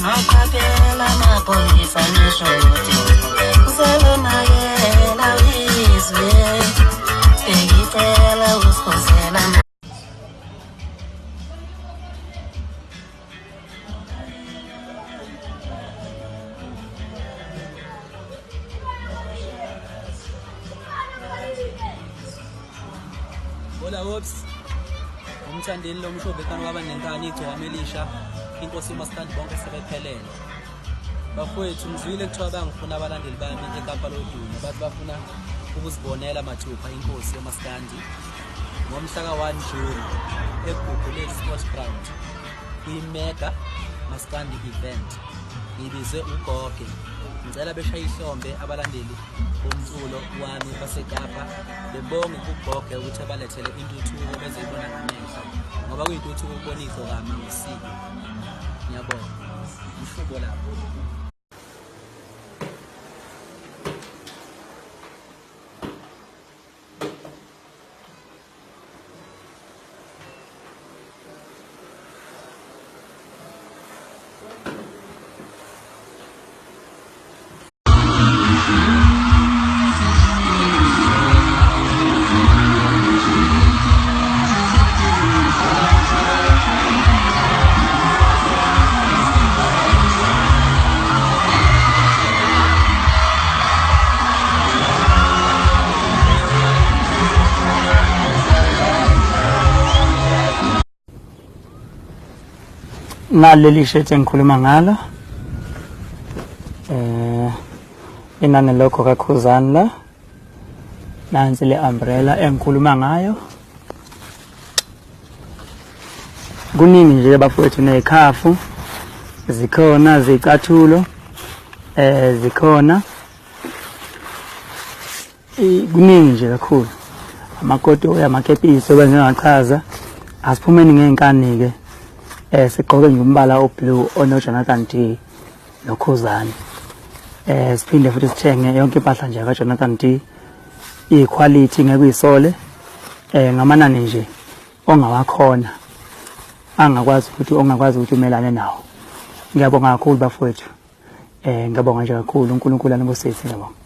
Amaqaphela amapolisa ngisho ukuthi uzalonakela izwe bengicela usikhosela. Hola Wops, umthandeni lo msho bekani kwaba nenkani igcwame elisha inkosi uMaskandi bonke sebephelele. Bafowethu ngizwile kuthiwa bangifuna abalandeli bami eKapa lodumo bathi bafuna ukuzibonela mathupha inkosi uMaskandi ngomhla ka-1 June eGugule Sports Ground kwi-Mega Maskandi event. Ngibizwe uGoge, ngicela beshaya ihlombe abalandeli bomculo wami baseKapa bebonge kuGoge ukuthi abalethele intuthuko bezibona ngamehlo ngoba kuyintuthuko ukubona igqokama ngosiko. Ngiyabonga mhlobo lapho. Naleli shirt engikhuluma ngalo inani lokho kakhuzani la nansi le umbrella engikhuluma ngayo. Kuningi nje bafowethu nezikhafu zikhona, zicathulo zikhona, kuningi nje kakhulu, amakoto amakepisi obengachaza asiphumeni ngenkani ke. Sigqoke nje umbala oblue onoJonathan D nokhuzani. Siphinde futhi sithenge yonke impahla nje kaJonathan D, iquality ngeke uyisole, ngamanani nje ongawakhona ongakwazi ukuthi umelane nawo. Ngiyabonga kakhulu bafowethu, ngiyabonga nje kakhulu, uNkulunkulu anibusise. Ngiyabonga.